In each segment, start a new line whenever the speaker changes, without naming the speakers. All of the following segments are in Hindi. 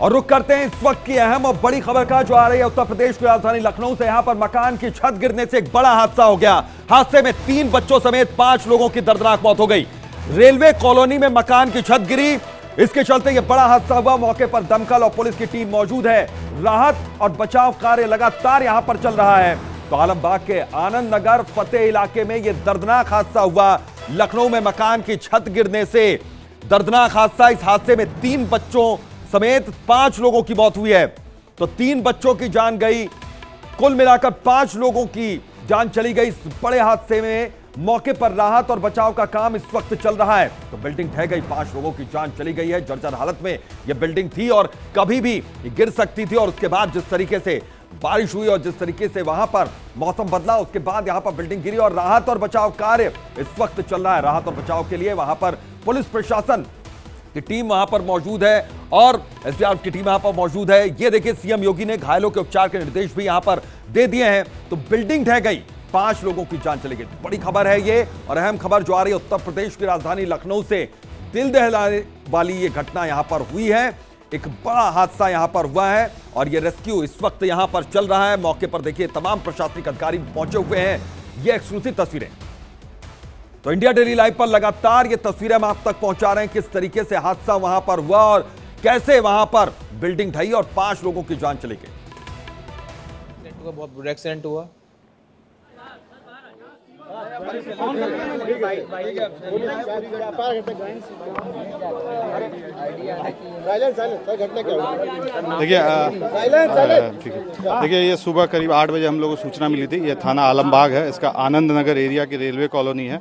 और रुक करते हैं इस वक्त की अहम और बड़ी खबर का, जो आ रही है उत्तर प्रदेश की राजधानी लखनऊ से। यहां पर मकान की छत गिरने से एक बड़ा हादसा हो गया। हादसे में 3 बच्चों समेत 5 लोगों की दर्दनाक मौत हो गई। रेलवे कॉलोनी में मकान की छत गिरी, इसके चलते यह बड़ा हादसा हुआ। मौके पर दमकल और पुलिस की टीम मौजूद है। राहत और बचाव कार्य लगातार यहां पर चल रहा है। तो आलमबाग के आनंद नगर फतेह इलाके में यह दर्दनाक हादसा हुआ। लखनऊ में मकान की छत गिरने से दर्दनाक हादसा। इस हादसे में 3 बच्चों समेत 5 लोगों की मौत हुई है। तो 3 बच्चों की जान गई, कुल मिलाकर 5 लोगों की जान चली गई। इस बड़े हादसे में मौके पर राहत और बचाव का काम इस वक्त चल रहा है। तो बिल्डिंग ढह गई, 5 लोगों की जान चली गई है। जर्जर हालत में यह बिल्डिंग थी और कभी भी गिर सकती थी। और उसके बाद जिस तरीके से बारिश हुई और जिस तरीके से वहां पर मौसम बदला, उसके बाद यहां पर बिल्डिंग गिरी और राहत और बचाव कार्य इस वक्त चल रहा है। राहत और बचाव के लिए वहां पर पुलिस प्रशासन की टीम वहां पर मौजूद है और एसडीआरएफ की टीम यहां पर मौजूद है। ये देखिए, सीएम योगी ने घायलों के उपचार के निर्देश भी यहां पर दे दिए हैं। तो बिल्डिंग ढह गई, 5 लोगों की जान चली गई। बड़ी खबर है ये, और अहम खबर जो आ रही है उत्तर प्रदेश की राजधानी लखनऊ से। दिल दहलाने वाली ये घटना यहां पर हुई है। एक बड़ा हादसा यहां पर हुआ है और ये रेस्क्यू इस वक्त यहां पर चल रहा है। मौके पर देखिए, तमाम प्रशासनिक अधिकारी पहुंचे हुए हैं। ये एक्सक्लूसिव तस्वीरें, तो इंडिया डेली लाइव पर लगातार ये तस्वीरें हम आप तक पहुंचा रहे हैं, किस तरीके से हादसा वहां पर हुआ और कैसे वहां पर बिल्डिंग ढही और 5 लोगों की जान चली गई।
बहुत बुरा एक्सीडेंट हुआ।
देखिए, ये सुबह करीब 8 बजे हम लोगों को सूचना मिली थी। ये थाना आलमबाग है, इसका आनंद नगर एरिया की रेलवे कॉलोनी है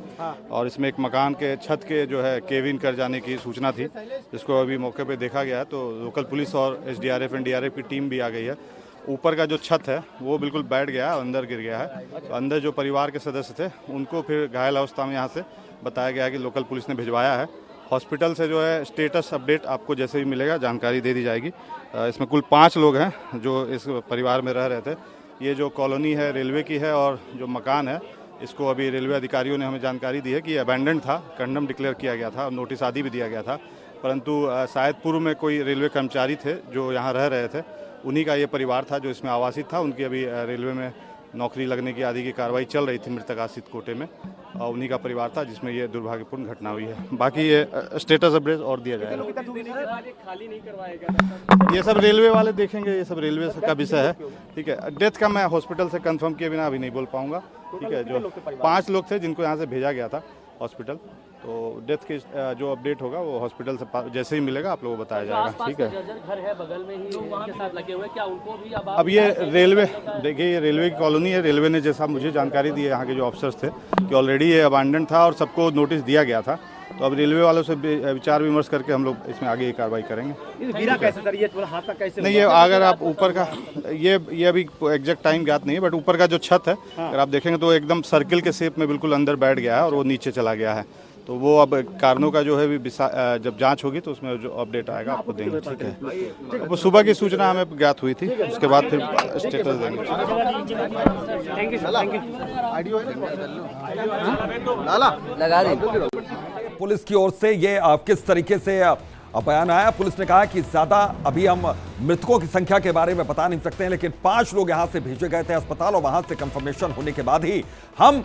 और इसमें एक मकान के छत के जो है केविन कर जाने की सूचना थी, जिसको अभी मौके पे देखा गया है। तो लोकल पुलिस और एसडीआरएफ एनडीआरएफ की टीम भी आ गई है। ऊपर का जो छत है वो बिल्कुल बैठ गया है, अंदर गिर गया है। तो अंदर जो परिवार के सदस्य थे उनको फिर घायल अवस्था में यहाँ से बताया गया है कि लोकल पुलिस ने भिजवाया है। हॉस्पिटल से जो है स्टेटस अपडेट आपको जैसे भी मिलेगा जानकारी दे दी जाएगी। इसमें कुल 5 लोग हैं जो इस परिवार में रह रहे थे। ये जो कॉलोनी है रेलवे की है और जो मकान है इसको अभी रेलवे अधिकारियों ने हमें जानकारी दी है कि अबैंडन्ड था, कंडम डिक्लेयर किया गया था, नोटिस आदि भी दिया गया था। परंतु शायद पूर्व में कोई रेलवे कर्मचारी थे जो यहाँ रह रहे थे, उन्हीं का ये परिवार था जो इसमें आवासित था। उनकी अभी रेलवे में नौकरी लगने की आदि की कार्रवाई चल रही थी मृतक आश्रित कोटे में, और उन्हीं का परिवार था जिसमें ये दुर्भाग्यपूर्ण घटना हुई है। बाकी ये स्टेटस अपडेट और दिया जाएगा। ये सब रेलवे वाले देखेंगे, ये सब रेलवे का विषय है। ठीक है, डेथ का मैं हॉस्पिटल से कंफर्म किए बिना अभी नहीं बोल पाऊंगा। ठीक है, जो 5 लोग थे जिनको यहाँ से भेजा गया था हॉस्पिटल, तो डेथ के जो अपडेट होगा वो हॉस्पिटल से जैसे ही मिलेगा आप लोगों को बताया जाएगा। ठीक है,
घर है बगल में ही के साथ लगे हुए, क्या उनको भी
अब ये रेलवे, देखिए ये रेलवे की कॉलोनी है। रेलवे ने जैसा मुझे जानकारी दी है यहाँ के जो अफसर्स थे कि ऑलरेडी ये अबैंडन था और सबको नोटिस दिया गया था। तो अब रेलवे वालों से विचार विमर्श करके हम लोग इसमें आगे कार्रवाई करेंगे।
गिरा कैसे सर, ये हादसा कैसे?
नहीं, ये अगर आप ऊपर का ये अभी एग्जैक्ट टाइम ज्ञात नहीं है, बट ऊपर का जो छत है अगर आप देखेंगे तो एकदम सर्किल के शेप में बिल्कुल अंदर बैठ गया है और वो नीचे चला गया है। तो वो अब कारणों का जो है जब जांच होगी तो उसमें जो अपडेट आएगा आपको देंगे। ठीक है, वो सुबह की सूचना हमें ज्ञात हुई थी, उसके बाद फिर स्टेटस देंगे।
पुलिस की ओर से ये किस तरीके से बयान आया। पुलिस ने कहा कि ज्यादा अभी हम मृतकों की संख्या के बारे में बता नहीं सकते हैं, लेकिन 5 लोग यहां से भेजे गए थे अस्पताल और वहां से कंफर्मेशन होने के बाद ही हम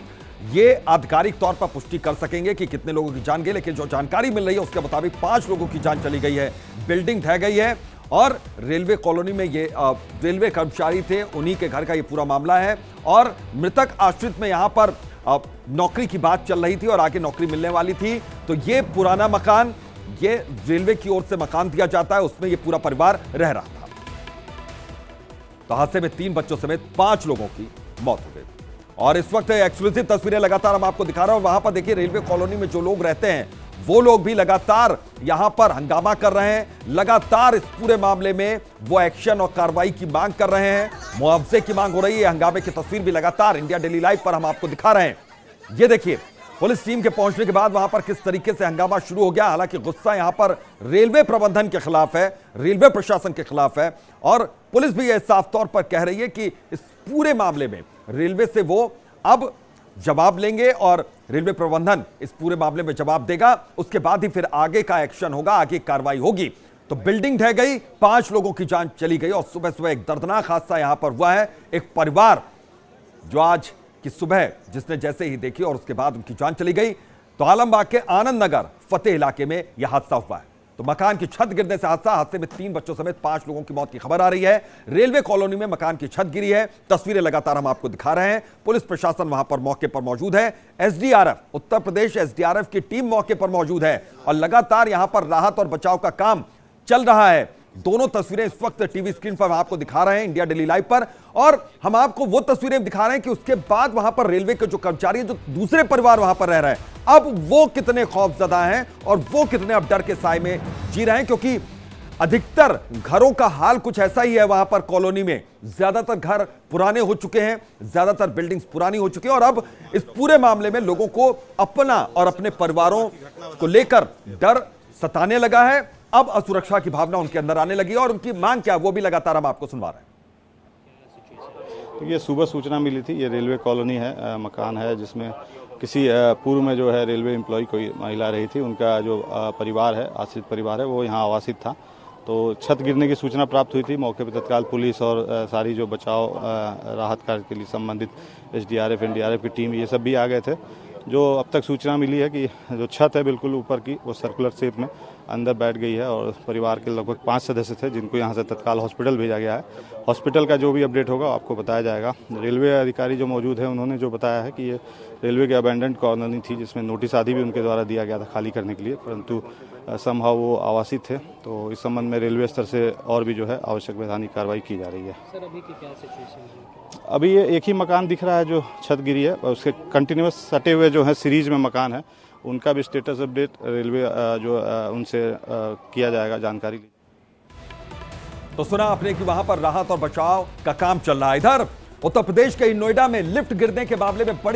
ये आधिकारिक तौर पर पुष्टि कर सकेंगे कि कितने लोगों की जान गई। लेकिन जो जानकारी मिल रही है उसके मुताबिक 5 लोगों की जान चली गई है। बिल्डिंग ढह गई है और रेलवे कॉलोनी में ये रेलवे कर्मचारी थे, उन्हीं के घर का ये पूरा मामला है। और मृतक आश्रित में यहां पर नौकरी की बात चल रही थी और आगे नौकरी मिलने वाली थी। तो ये पुराना मकान, ये रेलवे की ओर से मकान दिया जाता है, उसमें ये पूरा परिवार रह रहा था। तो हादसे में 3 बच्चों समेत 5 लोगों की मौत हो गई। और इस वक्त एक्सक्लूसिव तस्वीरें लगातार हम आपको दिखा रहे हैं। वहां पर देखिए, रेलवे कॉलोनी में जो लोग रहते हैं वो लोग भी लगातार यहां पर हंगामा कर रहे हैं। लगातार इस पूरे मामले में वो एक्शन और कार्रवाई की मांग कर रहे हैं, मुआवजे की मांग हो रही है। हंगामे की तस्वीर भी लगातार इंडिया डेली लाइव पर हम आपको दिखा रहे हैं। ये देखिए, पुलिस टीम के पहुंचने के बाद वहां पर किस तरीके से हंगामा शुरू हो गया। हालांकि गुस्सा यहां पर रेलवे प्रबंधन के खिलाफ है, रेलवे प्रशासन के खिलाफ है, और पुलिस भी यह साफ तौर पर कह रही है कि इस पूरे मामले में रेलवे से वो अब जवाब लेंगे और रेलवे प्रबंधन इस पूरे मामले में जवाब देगा। उसके बाद ही फिर आगे का एक्शन होगा, आगे कार्रवाई होगी। तो बिल्डिंग ढह गई, 5 लोगों की जान चली गई। और सुबह सुबह एक दर्दनाक हादसा यहां पर हुआ है। एक परिवार जो आज की सुबह जिसने जैसे ही देखी और उसके बाद उनकी जान चली गई, तो आलमबाग के आनंद नगर फतेह इलाके में यह हादसा हुआ है। तो मकान की छत गिरने से हादसे में 3 बच्चों समेत 5 लोगों की मौत की खबर आ रही है। रेलवे कॉलोनी में मकान की छत गिरी है। तस्वीरें लगातार हम आपको दिखा रहे हैं। पुलिस प्रशासन वहां पर मौके पर मौजूद है। एसडीआरएफ, उत्तर प्रदेश एसडीआरएफ की टीम मौके पर मौजूद है और लगातार यहां पर राहत और बचाव का काम चल रहा है। दोनों तस्वीरें इस वक्त टीवी स्क्रीन पर हम आपको दिखा रहे हैं, इंडिया डेली लाइव पर। और हम आपको वो तस्वीरें दिखा रहे हैं कि उसके बाद वहां पर रेलवे के जो कर्मचारी हैं, जो दूसरे परिवार वहां पर रह रहे हैं, अब वो कितने खौफजदा हैं और वो कितने अब डर के साए में जी रहे हैं। क्योंकि अधिकतर घरों का हाल कुछ ऐसा ही है वहां पर कॉलोनी में। ज्यादातर घर पुराने हो चुके हैं, ज्यादातर बिल्डिंग्स पुरानी हो चुकी हैं और अब इस पूरे मामले में लोगों को अपना और अपने परिवारों को लेकर डर सताने लगा है। अब असुरक्षा की भावना उनके अंदर आने लगी और उनकी मांग क्या है वो भी लगातार हम आपको सुनवा रहे हैं।
तो ये सुबह सूचना मिली थी, ये रेलवे कॉलोनी है, मकान है जिसमें किसी पूर्व में जो है रेलवे एम्प्लॉय कोई महिला रही थी, उनका जो परिवार है, आश्रित परिवार है, वो यहाँ आवासित था। तो छत गिरने की सूचना प्राप्त हुई थी। मौके पर तत्काल पुलिस और सारी जो बचाव राहत कार्य के लिए संबंधित एसडीआरएफ एनडीआरएफ की टीम ये सब भी आ गए थे। जो अब तक सूचना मिली है कि जो छत है बिल्कुल ऊपर की, वो सर्कुलर शेप में अंदर बैठ गई है और परिवार के लगभग 5 सदस्य थे जिनको यहाँ से तत्काल हॉस्पिटल भेजा गया है। हॉस्पिटल का जो भी अपडेट होगा आपको बताया जाएगा। रेलवे अधिकारी जो मौजूद है उन्होंने जो बताया है कि ये रेलवे की अबैंडेंड कॉलोनी थी जिसमें नोटिस आदि भी उनके द्वारा दिया गया था खाली करने के लिए, परंतु समहाउ वो आवासित थे। तो इस संबंध में रेलवे स्तर से और भी जो है आवश्यक वैधानिक कार्रवाई की जा रही है।
सर अभी की क्या सिचुएशन है?
अभी ये एक ही मकान दिख रहा है जो छत गिरी है और उसके कंटिन्यूस सटे हुए जो है सीरीज में मकान है, उनका भी स्टेटस अपडेट रेलवे जो उनसे किया जाएगा, जानकारी ली।
तो सुना आपने कि वहां पर राहत और बचाव का काम चल रहा है। इधर उत्तर प्रदेश के नोएडा में लिफ्ट गिरने के मामले में बड़ी